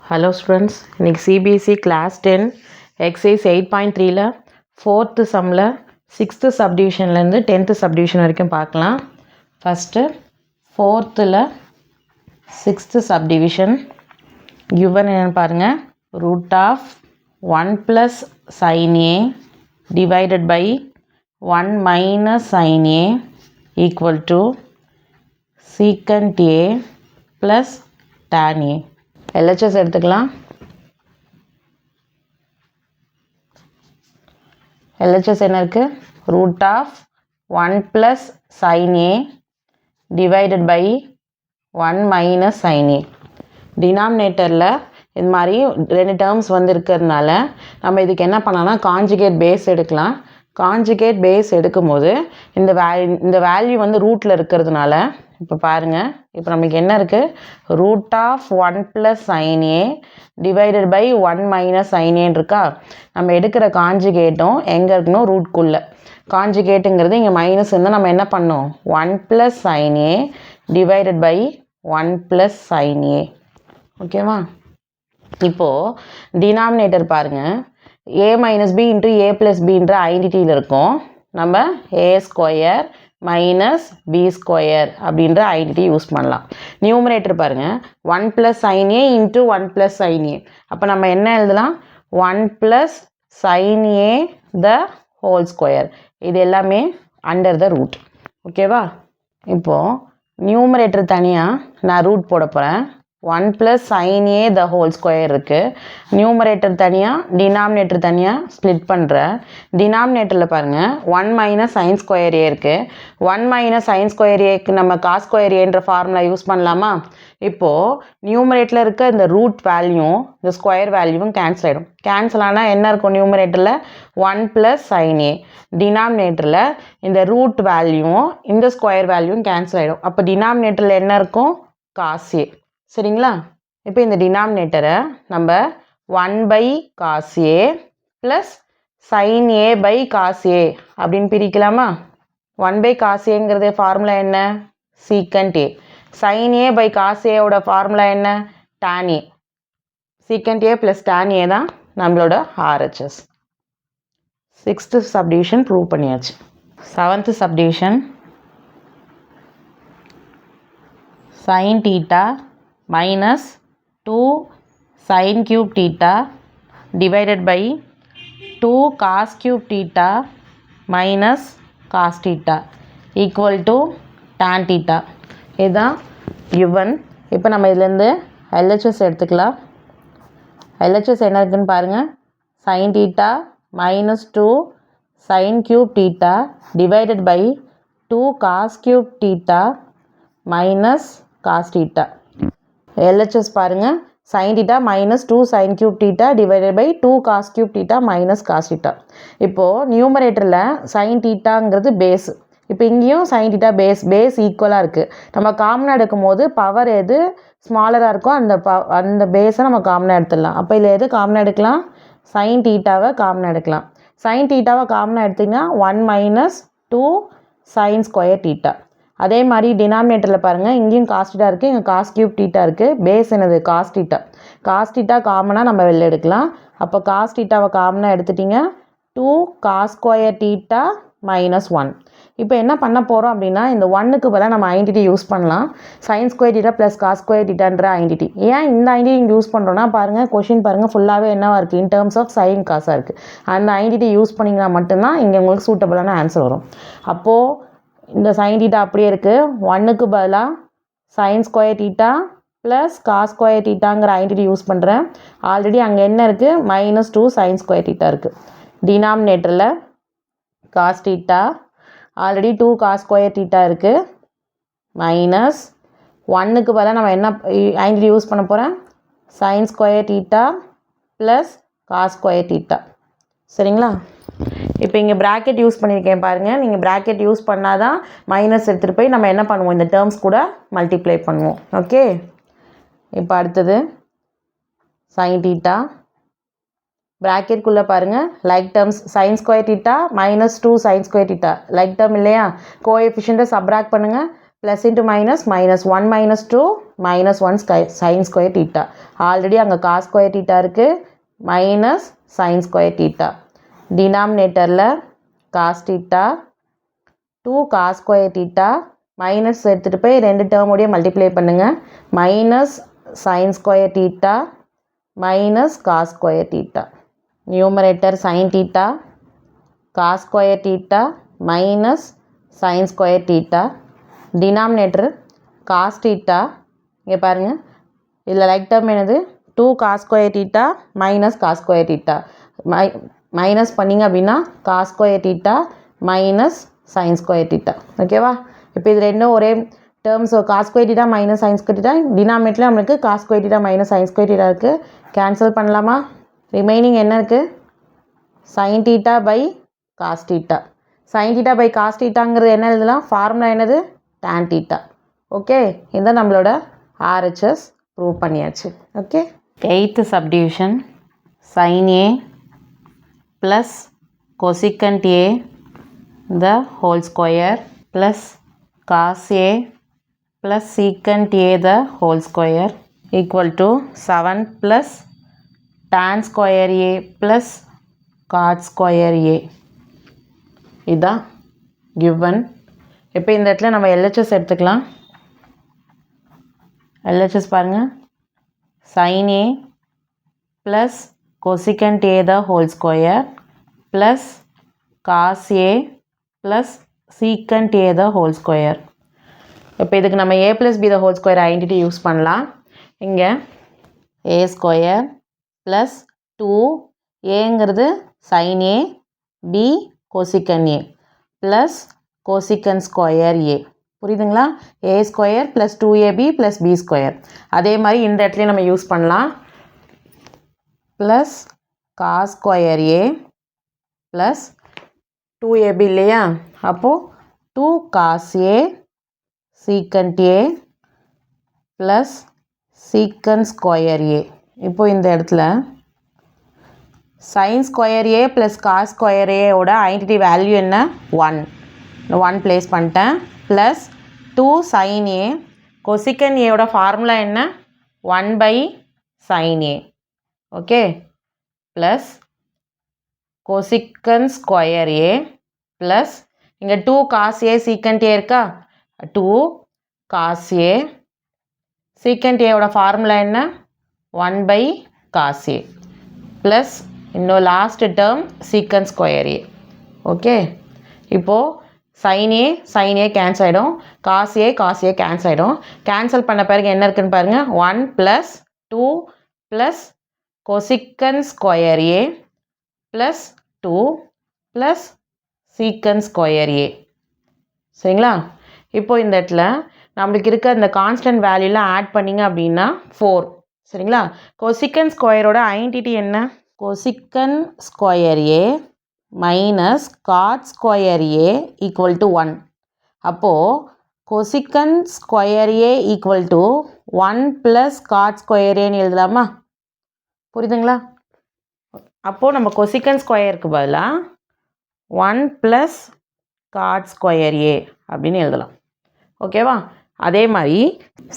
Hello students, இன்னைக்கு CBSE class 10 exercise 8.3ல 4th sumல 6th subdivisionலேருந்து 10th subdivision வரைக்கும் பார்க்கலாம். First 4thல 6th subdivision given என்னன்னு பாருங்க. root of 1 plus sin A divided by 1 minus sin A equal to secant A plus tan A. LHS எடுத்துக்கலாம். LHS என்ன இருக்கு? root of 1 plus sin A divided by 1 minus sin A. டினாமினேட்டரில் இது மாதிரி ரெண்டு terms வந்து இருக்கிறதுனால நம்ம இதுக்கு என்ன பண்ணலாம்னா காஞ்சுகேட் பேஸ் எடுக்கலாம். காஞ்சுகேட் பேஸ் எடுக்கும்போது இந்த வேல்யூ வந்து ரூட்டில் இருக்கிறதுனால இப்போ பாருங்கள், இப்போ நமக்கு என்ன இருக்குது? Root of 1 plus sine A divided by 1 minus sine ஏன்னு இருக்கா. நம்ம எடுக்கிற காஞ்சுகேட்டும் எங்கே இருக்கணும்? ரூட்குள்ளே. காஞ்சுகேட்டுங்கிறது இங்கே மைனஸ் இருந்தால் நம்ம என்ன பண்ணோம்? 1 plus sine A divided by 1 plus sine A. ஓகேவா? இப்போது டினாமினேட்டர் பாருங்கள், a minus B into A plus பின்ற ஐடென்டிட்டியில் இருக்கும். நம்ம A square minus B square அப்படின்ற ஐடென்டிட்டி யூஸ் பண்ணலாம். நியூமரேட்டர் பாருங்கள், 1 plus sine A into 1 plus sine A. அப்போ நம்ம என்ன எழுதலாம்? 1 plus sine A the whole square. இது எல்லாமே அண்டர் த ரூட். ஓகேவா? இப்போது நியூமரேட்டர் தனியாக நான் ரூட் போட போகிறேன். 1 plus sine A the whole square இருக்குது. நியூமரேட்டர் தனியாக டினாமினேட்டர் தனியாக ஸ்ப்ளிட் பண்ணுறேன். டினாமினேட்டரில் பாருங்கள், 1 மைனஸ் சைன் ஸ்கொயர் ஏ இருக்குது. 1 மைனஸ் சைன் ஸ்கொயர் ஏக்கு நம்ம காஸ் ஸ்கொயர் ஏன்ற ஃபார்முலா யூஸ் பண்ணலாமா? இப்போது நியூமரேட்டரில் இருக்க இந்த ரூட் வேல்யூவும் இந்த ஸ்கொயர் வேல்யூவும் கேன்சல் ஆகிடும். கேன்சல் ஆனால் என்ன இருக்கும்? நியூமரேட்டரில் 1 ப்ளஸ் சைன் ஏ. டினாமினேட்டரில் இந்த ரூட் வேல்யூவும் இந்த ஸ்கொயர் வேல்யூவும் கேன்சல் ஆகிடும். அப்போ டினாமினேட்டரில் என்ன இருக்கும்? Cos A. சரிங்களா? இப்போ இந்த டினாமினேட்டரை நம்ம 1 by cos A plus sine A by cos A அப்படின்னு பிரிக்கலாமா? 1 பை காஸ் ஏங்கிறது ஃபார்முலா என்ன? Secant A. Sine A by cos ஏவோட ஃபார்முலா என்ன? Tan A. Secant A plus tan A தான் நம்மளோட RHS. 6th சப்டிவிஷன் ப்ரூவ் பண்ணியாச்சு. 7th subdivision sin theta minus 2 sin cube theta divided by 2 cos cube theta minus cos theta equal to tan theta. இதுதான் given. இப்போ நம்ம இதுலேருந்து LHS எடுத்துக்கலாம். LHS என்ன இருக்குன்னு பாருங்கள். sin theta minus 2 sin cube theta divided by 2 cos cube theta minus cos theta. LHS பாருங்கள், sin theta minus 2 sin cube theta divided by 2 cos cube theta minus cos theta. இப்போது நியூமரேட்டரில் sin thetaங்கிறது base. இப்போ இங்கேயும் sin theta base ஈக்குவலாக இருக்குது. நம்ம காமனாக எடுக்கும் போது பவர் எது ஸ்மாலராக இருக்கோ அந்த பேஸை நம்ம காமனாக எடுத்துடலாம். அப்போ இதில் எது காமனாக எடுக்கலாம்? sin thetaவை காமனாக எடுக்கலாம். sin thetaவை காமனாக எடுத்திங்கன்னா 1 மைனஸ் 2 sin ஸ்கொயர் theta. அதே மாதிரி டினாமினேட்டரில் பாருங்கள், இங்கேயும் காஸ் தீட்டா இருக்குது, இங்கே காஸ் கியூப் தீட்டா இருக்குது. பேஸ் என்னது? Cos theta. காஸ் தீட்டா காமனாக நம்ம வெளில எடுக்கலாம். அப்போ காஸ் தீட்டாவை காமனாக எடுத்துட்டிங்க 2 காஸ் ஸ்கொயர் தீட்டா மைனஸ் 1. இப்போ என்ன பண்ண போகிறோம் அப்படின்னா, இந்த 1க்கு பதிலாக நம்ம ஐடென்டிட்டி யூஸ் பண்ணலாம். Sine square theta plus cos square தீட்டான்ற ஐடென்டிட்டி. ஏன் இந்த ஐடென்டிட்டி யூஸ் பண்ணுறோன்னா பாருங்கள், கொஷின் பாருங்கள், ஃபுல்லாகவே என்னவாக இருக்குது? இன் டேர்ம்ஸ் ஆஃப் சைன் காசாக இருக்குது. அந்த ஐடென்டிட்டி யூஸ் பண்ணிங்கன்னா மட்டும்தான் இங்கே உங்களுக்கு சூட்டபிளான ஆன்சர் வரும். அப்போது இந்த சைன் தீட்டா அப்படியே இருக்குது. 1க்கு பதிலாக sine square theta plus cos square தீட்டாங்கிற ஐடென்டிட்டி யூஸ் பண்ணுறேன். ஆல்ரெடி அங்கே என்ன இருக்குது? மைனஸ் 2 சைன் ஸ்கொயர் தீட்டா இருக்குது. டினாமினேட்டரில் cos theta, already 2 cos square theta இருக்குது. மைனஸ் 1க்கு பதிலாக நம்ம என்ன ஐடென்டிட்டி யூஸ் பண்ண போகிறேன்? Sine square theta plus cos square theta. சரிங்களா? இப்போ இங்கே ப்ராக்கெட் யூஸ் பண்ணியிருக்கேன் பாருங்கள். நீங்கள் ப்ராக்கெட் யூஸ் பண்ணால் தான் மைனஸ் எடுத்துகிட்டு போய் நம்ம என்ன பண்ணுவோம்? இந்த டேர்ம்ஸ் கூட மல்டிப்ளை பண்ணுவோம். ஓகே, இப்போ அடுத்தது சைன் தீட்டா ப்ராக்கெட்குள்ளே பாருங்கள், like terms sign square theta minus 2 sign square theta like term இல்லையா? கோஎஃபிஷியண்ட்டை சப்ராக்ட் பண்ணுங்கள். Plus into minus minus 1 minus 2 minus 1 sin square theta. Already அங்கே cos square theta இருக்குது minus sin square theta. டினாமினேட்டரில் cos theta 2 cos square theta minus எடுத்துகிட்டு போய் ரெண்டு டேர்மோடையே multiply பண்ணுங்கள். Minus sin square theta minus cos square theta. Numerator sin theta cos square theta minus sin square theta. Denominator cos theta. இங்கே பாருங்கள், இதில் like term என்னது 2 cos square theta minus cos square theta. Minus பண்ணிங்க அப்படின்னா cos square theta minus sin square theta. ஓகேவா? இப்போ இது ரெண்டும் ஒரே terms. cos square theta minus sin square theta. டினாமினேட்டரில் நம்மளுக்கு cos square theta minus sin square theta இருக்குது. கேன்சல் பண்ணலாமா? ரிமைனிங் என்ன இருக்குது? sin theta by cos theta. sin theta by cos thetaங்கிறது என்ன எழுதலாம்? ஃபார்முலா என்னது? tan theta. ஓகே, இதுதான் நம்மளோட RHS ப்ரூவ் பண்ணியாச்சு. Okay, 8th subdivision sin A plus cosecant A the whole square plus cos A plus secant A the whole square equal to 7 plus tan square A plus cot square A. இதுதான் given. இப்போ இந்த இடத்துல நம்ம LHS எடுத்துக்கலாம். LHS பாருங்கள், sin A plus cosecant A the whole square plus cos A plus secant A the whole square. இப்போ இதுக்கு நம்ம A plus B the whole square identity use பண்ணலாம். இங்கே A square plus 2 Aங்கிறது sin A B cosecant A plus cosecant square A. புரியுதுங்களா? A square plus 2AB plus B square. அதே மாதிரி இந்த இடத்துலையும் நம்ம யூஸ் பண்ணலாம். plus cos square A plus 2AB இல்லையா? அப்போது 2 cos A secant A plus secant square A. இப்போது இந்த இடத்துல sin square A plus cos square A ஓட ஐடென்டிட்டி வேல்யூ என்ன? 1. 1 ப்ளேஸ் பண்ணிட்டேன். Plus 2 sin A cosecant A ஓட ஃபார்முலா என்ன? 1 by sin A. Okay, plus cosecant square A plus இங்கே 2 cos A secant A இருக்கா? 2 cos A secant A ஓட formula என்ன? 1 by cos A plus இன்னும் last term secant square A. Okay, இப்போது sin A cancel ஆகிடும், cos A cancel ஆகிடும். Cancel பண்ண பிறகு என்ன இருக்குன்னு பாருங்கள், 1 plus 2 plus cosecant square A plus 2 plus secant square A. சரிங்களா? இப்போது இந்த இடத்துல நம்மளுக்கு இருக்க இந்த கான்ஸ்டன்ட் வேல்யூலாம் ஆட் பண்ணிங்க அப்படின்னா 4. சரிங்களா? cosecant ஸ்கொயரோட ஐடென்டிட்டி என்ன? cosecant square A minus cot square A equal to 1. அப்போது cosecant square A equal to 1 plus cot square Aன்னு எழுதலாமா? புரியுதுங்களா? அப்போது நம்ம cosecant ஸ்கொயருக்கு பதிலாக 1 plus cot square A அப்படின்னு எழுதலாம். ஓகேவா? அதே மாதிரி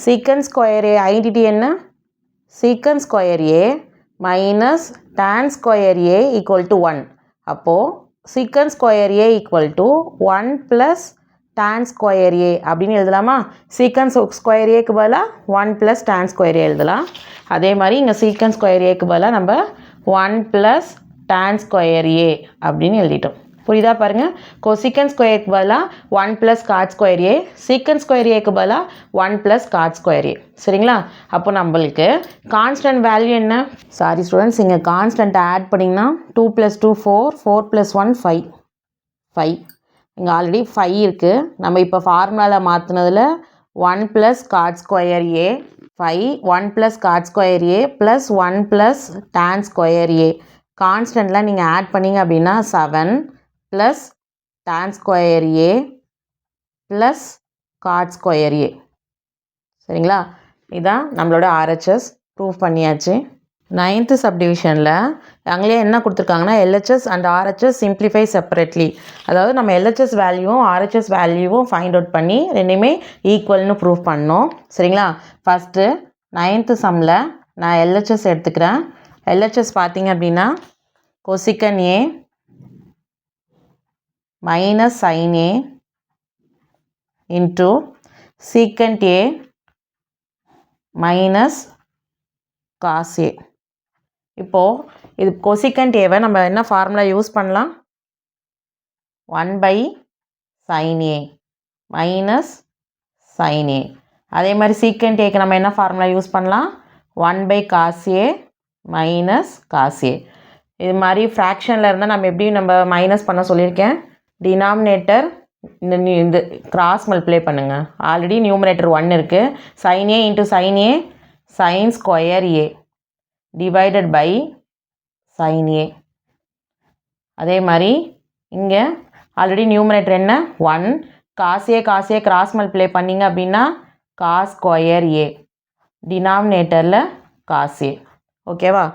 secant square A ஐடென்டிட்டி என்ன? secant square A minus tan square A equal to 1. அப்போது secant square A equal to 1 plus tan square A அப்படின்னு எழுதலாமா? secant square Aக்கு பதிலாக 1 plus tan square A எழுதலாம். அதே மாதிரி இங்கே secant square Aக்கு பதிலாக நம்ம 1 plus tan square A அப்படின்னு எழுதிட்டோம். புரியுதா பாருங்கள்? cosecant ஸ்கொயருக்கு பதிலாக 1 plus cot square A, secant square Aக்கு பதிலாக 1 plus cot square A. சரிங்களா? அப்போ நம்மளுக்கு கான்ஸ்டன்ட் வேல்யூ என்ன? சாரி ஸ்டூடெண்ட்ஸ், இங்கே கான்ஸ்டன்ட் ஆட் பண்ணிங்கன்னா 2 plus 2 4, 4 plus 1 5. இங்கே ஆல்ரெடி 5 இருக்குது. நம்ம இப்போ ஃபார்முலாவில் மாற்றினதில் 1 plus cot square A 5, 1 plus cot square A plus 1 plus tan square A. கான்ஸ்டன்ட்லாம் நீங்கள் ஆட் பண்ணிங்க அப்படின்னா 7 plus tan square A plus cot square A. சரிங்களா? இதுதான் நம்மளோட RHS ப்ரூவ் பண்ணியாச்சு. 9th சப்டிவிஷனில் அங்கேயே என்ன கொடுத்துருக்காங்கன்னா LHS and RHS simplify separately. அதாவது நம்ம LHS வேல்யூவும் RHS வேல்யூவும் ஃபைண்ட் அவுட் பண்ணி ரெண்டுமே ஈக்குவல்னு ப்ரூவ் பண்ணோம். சரிங்களா? ஃபஸ்ட்டு 9th சம்மில் நான் LHS எடுத்துக்கிறேன். LHS பார்த்தீங்க அப்படின்னா cosecant A minus sine A into secant A minus cos A. இப்போது இது கொசிக்கண்ட் ஏவை நம்ம என்ன ஃபார்முலா யூஸ் பண்ணலாம்? 1/sin A minus sin A. அதே மாதிரி சீக்கண்ட் ஏக்கு நம்ம என்ன ஃபார்முலா யூஸ் பண்ணலாம்? 1/cos A minus cos A. இது மாதிரி ஃப்ராக்ஷனில் இருந்தால் நம்ம மைனஸ் பண்ண சொல்லியிருக்கேன். டினாமினேட்டர் இந்த கிராஸ் மல்டிப்ளை பண்ணுங்கள். ஆல்ரெடி நியூமரேட்டர் 1 இருக்குது. sin A into sin A sin square A divided by sin A. அதே மாதிரி இங்கே ஆல்ரெடி நியூமரேட்டர் என்ன? 1. cos A கிராஸ் மல்டிப்ளை பண்ணிங்க அப்படின்னா cos ஸ்கொயர் A. டினாமினேட்டரில் cos A. ஓகேவா?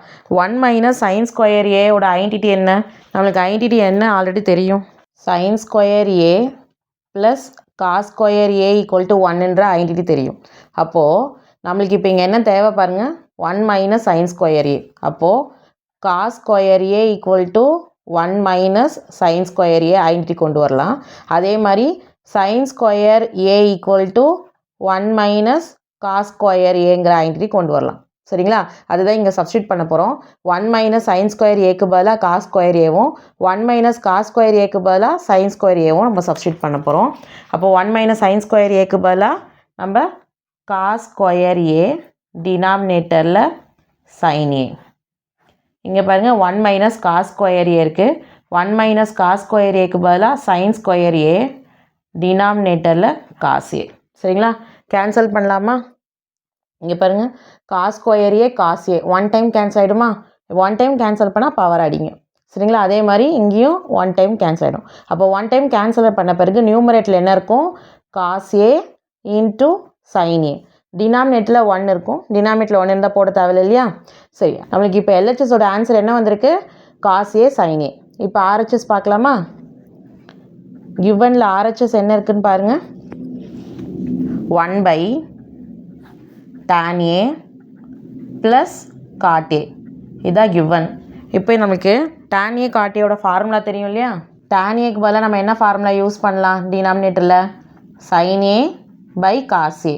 1 மைனஸ் சைன் ஸ்கொயர் ஏவோட ஐடென்டிட்டி என்ன? நம்மளுக்கு ஐடென்டிட்டி என்ன ஆல்ரெடி தெரியும். Sine square A plus cos square A equal to 1ன்ற ஐடென்டிட்டி தெரியும். அப்போது நம்மளுக்கு இப்போ இங்கே என்ன தேவை பாருங்கள்? 1 மைனஸ் சைன் ஸ்கொயர் A. அப்போது cos square A equal to 1 minus sine square A identity கொண்டு வரலாம். அதே மாதிரி sine square A equal to 1 minus cos square ஏங்கிற ஐடென்டிட்டி கொண்டு வரலாம். சரிங்களா? அதுதான் இங்கே சப்ஸ்டியூட் பண்ண போகிறோம். 1 மைனஸ் சைன் ஸ்கொயர் ஏக்கு பதிலாக காஸ் ஸ்கொயர் ஏவும் 1 மைனஸ் காஸ் ஸ்கொயர் ஏக்கு பதிலாக சைன் ஸ்கொயர் ஏவும் நம்ம சப்ஸ்டியூட் பண்ண போகிறோம். அப்போது 1 மைனஸ் சைன் ஸ்கொயர் ஏக்கு பதிலாக நம்ம காஸ் ஸ்கொயர் ஏ டினாமினேட்டரில் சைன் ஏ. இங்கே பாருங்கள் 1 மைனஸ் காஸ் ஸ்கொயர் ஏ இருக்குது. 1 மைனஸ் காஸ் ஸ்கொயர் ஏக்கு பதிலாக சைன் ஸ்கொயர் ஏ டினாமினேட்டரில் காஸ் ஏ. சரிங்களா? கேன்சல் பண்ணலாமா? இங்கே பாருங்கள் cos square A cos A 1 time cancel ஆகிடுமா? 1 டைம் கேன்சல் பண்ணால் பவர் அடிங்க. சரிங்களா? அதே மாதிரி இங்கேயும் 1 டைம் கேன்சல் ஆகிடும். அப்போ 1 டைம் கேன்சல் பண்ண பிறகு நியூமரேட்டில் என்ன இருக்கும்? காஸ் ஏ இன்ட்டு சைன் ஏ. டினாமினேட்டில் 1 இருக்கும். டினாமினேட்டில் 1 இருந்தால் போட தேவையில்லை இல்லையா? சரி, நம்மளுக்கு இப்போ LHSோட ஆன்சர் என்ன வந்திருக்கு? காஸ் ஏ சைன் ஏ. இப்போ RHS பார்க்கலாமா? கிவனில் RHS என்ன இருக்குதுன்னு பாருங்கள். 1/tan A plus cot A. இதான் கிவன். இப்போ நமக்கு tan A cot Aயோட ஃபார்முலா தெரியும் இல்லையா? tan Aக்கு பதிலாக நம்ம என்ன ஃபார்முலா யூஸ் பண்ணலாம்? டினாமினேட்டரில் sin A by cos A.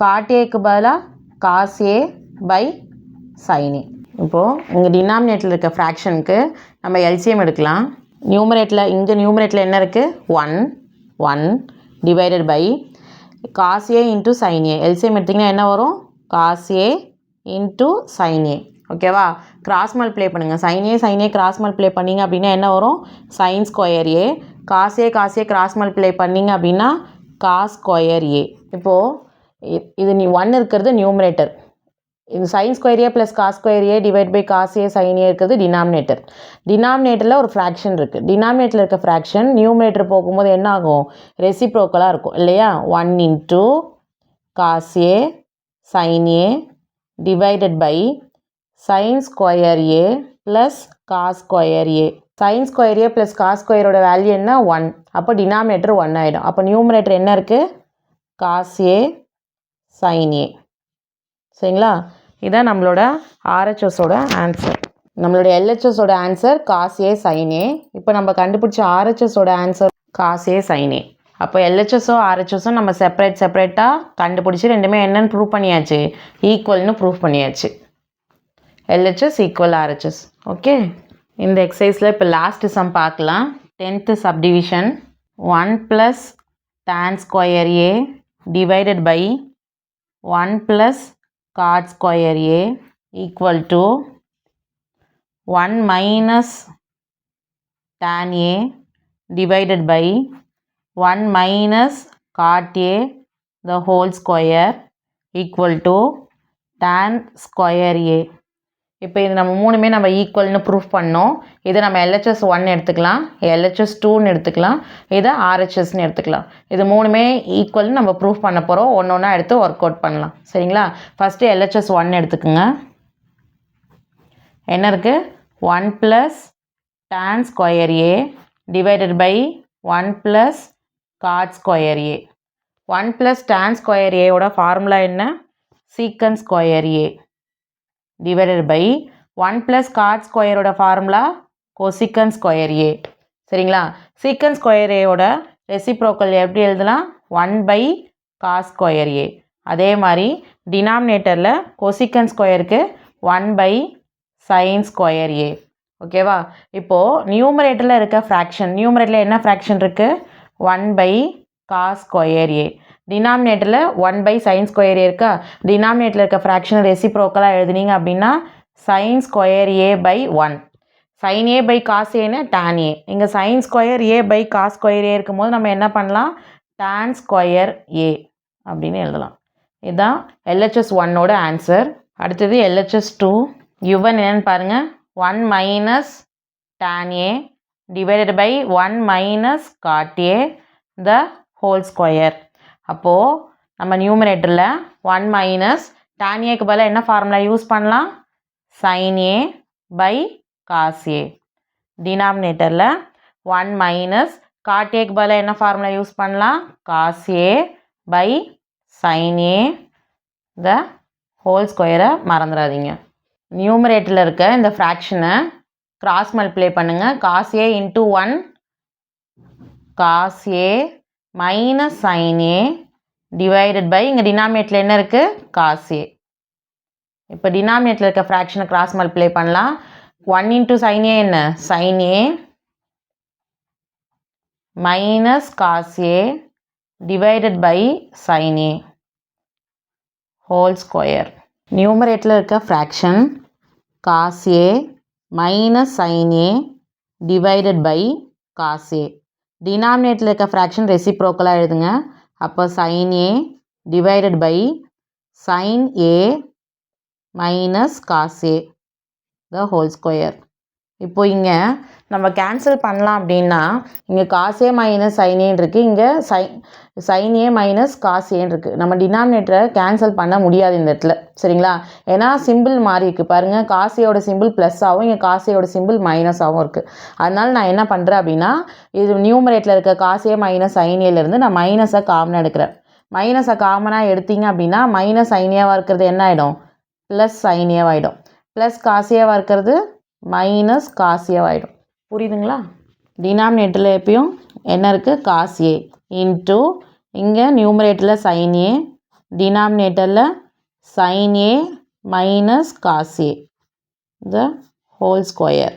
cot Aக்கு பதிலாக cos A by sin A. இப்போது இங்கே டினாமினேட்டரில் இருக்க ஃப்ராக்ஷனுக்கு நம்ம எல்சிஎம் எடுக்கலாம். நியூமரேட்டில் என்ன இருக்குது? 1 divided by cos A into sin A. LCM எடுத்திங்கன்னா என்ன வரும்? cos A into sin A. ஓகேவா? கிராஸ் மல்டிப்ளை பண்ணுங்கள். sin A கிராஸ் மல்டிப்ளை பண்ணிங்க அப்படின்னா என்ன வரும்? Sine square A. cos A cross multiply பண்ணிங்க அப்படின்னா காஸ் ஸ்கொயர் A. இப்போது இது 1 இருக்கிறது நியூமரேட்டர். இது sine square A plus cos square A divide by cos A sin A இருக்கிறது டினாமினேட்டர். டினாமினேட்டரில் ஒரு ஃப்ராக்ஷன் இருக்குது. டினாமினேட்டரில் இருக்க ஃப்ராக்ஷன் நியூமரேட்டர் போகும்போது என்ன ஆகும்? ரெசிப்ரோக்கலாக இருக்கும் இல்லையா? 1 into cos A sin A divided by sine square A plus cos square A. Sine square A plus cos ஸ்கொயரோட வேல்யூ என்ன? 1. அப்போ டினாமினேட்டர் 1 ஆகிடும். அப்போ நியூமரேட்டர் என்ன இருக்குது? Cos A sin A. சரிங்களா? இதான் நம்மளோட RHSோட ஆன்சர். நம்மளோட LHSோட answer cos A sin A. இப்போ நம்ம கண்டுபிடிச்ச RHSோட answer cos A sin A. அப்போ LHSோ RHSோ நம்ம செப்பரேட்டாக கண்டுபிடிச்சி ரெண்டுமே என்னன்னு ப்ரூவ் பண்ணியாச்சு? ஈக்குவல்னு ப்ரூவ் பண்ணியாச்சு. LHS equal RHS. ஓகே, இந்த எக்ஸசைஸில் இப்போ லாஸ்ட் சம் பார்க்கலாம். 10th subdivision 1 plus tan square A divided by 1 plus cot square A equal to 1 minus tan A divided by 1 minus cot A the whole square equal to tan square A. இப்போ இது நம்ம மூணுமே நம்ம ஈக்குவல்னு proof பண்ணோம். இதை நம்ம LHS 1 எடுத்துக்கலாம், LHS 2ன்னு எடுத்துக்கலாம், இதை RHSன்னு எடுத்துக்கலாம். இது மூணுமே ஈக்குவல்னு நம்ம ப்ரூஃப் பண்ண போகிறோம். ஒன்று ஒன்றா எடுத்து ஒர்க் அவுட் பண்ணலாம். சரிங்களா? ஃபஸ்ட்டு LHS 1 எடுத்துக்கோங்க. என்ன இருக்குது 1 + tan square A divided by 1 + cot square A. 1 + tan square ஏவோட ஃபார்முலா என்ன secant square A divided by 1 + cot ஸ்கொயரோட ஃபார்முலா கொசிக்கன் ஸ்கொயர் ஏ. சரிங்களா? சீக்கன் ஸ்கொயர் ஏவோட ரெசிப்ரோக்கல் எப்படி எழுதலாம் 1 / cos ஸ்கொயர் ஏ. அதே மாதிரி டினாமினேட்டரில் கொசிக்கன் ஸ்கொயருக்கு 1 / sin ஸ்கொயர் ஏ. ஓகேவா? இப்போது நியூமரேட்டரில் இருக்க ஃப்ராக்ஷன் நியூமரேட்டரில் என்ன ஃப்ராக்ஷன் இருக்குது 1 / cos ஸ்கொயர் ஏ. டினாமினேட்டரில் 1 / sin ஸ்கொயர் ஏ இருக்கா? டினாமினேட்டரில் இருக்க ஃப்ராக்ஷன் ரெசிப்ரோக்கலாக எழுதுனீங்க அப்படின்னா sin square A / 1. sin a / cos ஏன்னு tan a. இங்கே sin square a / cos square A இருக்கும்போது நம்ம என்ன பண்ணலாம் tan ஸ்கொயர் a அப்படின்னு எழுதலாம். இதுதான் LHS 1ஓட ஆன்சர். அடுத்தது LHS 2 given என்னன்னு பாருங்கள் 1 - tan a divided by 1 - cot a the whole square. அப்போது நம்ம நியூமரேட்டரில் 1 - tan aக்கு பதிலாக என்ன ஃபார்முலா யூஸ் பண்ணலாம் sin a / cos a. டினாமினேட்டரில் 1 - cot aக்கு பதிலாக என்ன ஃபார்முலா யூஸ் பண்ணலாம் cos a / sin a the whole ஸ்கொயரை மறந்துடாதீங்க. நியூமரேட்டரில் இருக்க இந்த ஃப்ராக்ஷனை கிராஸ் மல்டிப்ளை பண்ணுங்கள். cos a × 1 cos a - sin a divided by இங்கே டினாமினேட்டரில் என்ன இருக்குது cos a. இப்போ டினாமினேட்டரில் இருக்க ஃப்ராக்ஷனை கிராஸ் மல்டிப்ளை பண்ணலாம். 1 × sin a என்ன sin a minus cos a divided by sin a whole square. நியூமரேட்டரில் இருக்க fraction cos a minus sin a divided by cos a. டினாமினேட்டரில் இருக்க ஃப்ராக்ஷன் ரெசிப்ரோக்கலாக எழுதுங்க. அப்போ sin a divided by sin a minus cos a the whole square. இப்போ இங்கே நம்ம cancel பண்ணலாம் அப்படின்னா இங்கே cos a - sin a இருக்குது, இங்கே sin a - cos a இருக்குது. நம்ம டினாமினேட்டரை கேன்சல் பண்ண முடியாது இந்த இடத்துல. சரிங்களா? ஏன்னா சிம்பிள் மாறி இருக்குது பாருங்கள். cos a யோட சிம்பிள் ப்ளஸ் ஆகும், இங்கே cos a யோட சிம்பிள் மைனஸ் ஆகும் இருக்குது. அதனால் நான் என்ன பண்ணுறேன் அப்படின்னா இது நியூமரேட்டரில் இருக்க cos a - sin a நான் மைனஸை காமனாக எடுக்கிறேன். மைனஸை காமனாக எடுத்தீங்க அப்படின்னா -sin a இருக்கிறது என்ன ஆகிடும் +sin a ஆகிடும். ப்ளஸ் cos a இருக்கிறது -cos a ஆகிடும். புரியுதுங்களா? டினாமினேட்டரில் எப்பயும் என்ன இருக்குது cos a இன்ட்டு இங்கே நியூமரேட்டரில் sin a டினாமினேட்டரில் sin a - cos a the whole square.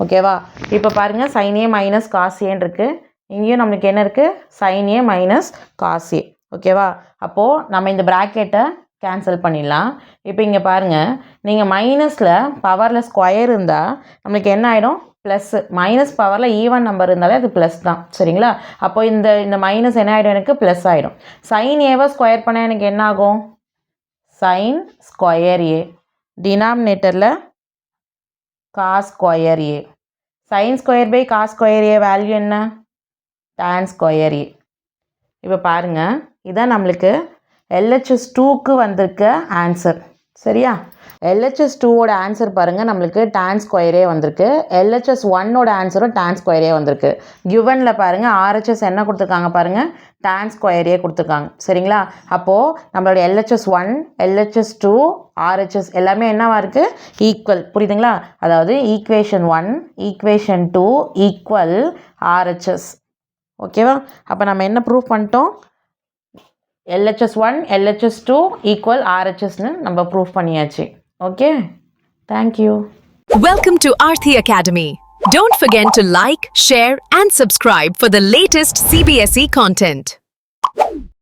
ஓகேவா? இப்போ பாருங்கள் sin a - cos a இருக்குது, இங்கேயும் நம்மளுக்கு என்ன இருக்குது sin a - cos a. ஓகேவா? அப்போது நம்ம இந்த ப்ராக்கெட்டை கேன்சல் பண்ணிடலாம். இப்போ இங்கே பாருங்கள், நீங்கள் மைனஸில் பவரில் ஸ்கொயர் இருந்தால் நம்மளுக்கு என்ன ஆகிடும் ப்ளஸ். மைனஸ் பவரில் ஈவன் நம்பர் இருந்தாலே அது ப்ளஸ் தான். சரிங்களா? அப்போது இந்த மைனஸ் என்ன ஆகிடும் எனக்கு ப்ளஸ் ஆகிடும். sin ஏவை ஸ்கொயர் பண்ணால் எனக்கு என்ன ஆகும் sin ஸ்கொயர் ஏ. டினாமினேட்டரில் cos square A. sin square / cos square A value என்ன tan ஸ்கொயர் ஏ. இப்போ பாருங்கள், இதான் நம்மளுக்கு LHS 2க்கு வந்திருக்க ஆன்சர். சரியா? LHS 2ஓட ஆன்சர் பாருங்கள், நம்மளுக்கு tan ஸ்கொயரே வந்திருக்கு. LHS 1ஓட ஆன்சரும் tan ஸ்கொயரே வந்திருக்கு. கிவனில் பாருங்கள் RHS என்ன கொடுத்துருக்காங்க பாருங்கள் tan ஸ்கொயரே கொடுத்துருக்காங்க. சரிங்களா? அப்போது நம்மளோட LHS 1 LHS 2 RHS எல்லாமே என்னவா இருக்குது ஈக்குவல். புரியுதுங்களா? அதாவது ஈக்குவேஷன் 1 ஈக்குவேஷன் 2 ஈக்குவல் RHS. ஓகேவா? அப்போ நம்ம என்ன ப்ரூவ் பண்ணிட்டோம் LHS 1 LHS 2 ஈக்குவல் RHSன்னு நம்ம ப்ரூவ் பண்ணியாச்சு. Okay, thank you. Welcome to Aarthi Academy. Don't forget to like, share and subscribe for the latest CBSE content.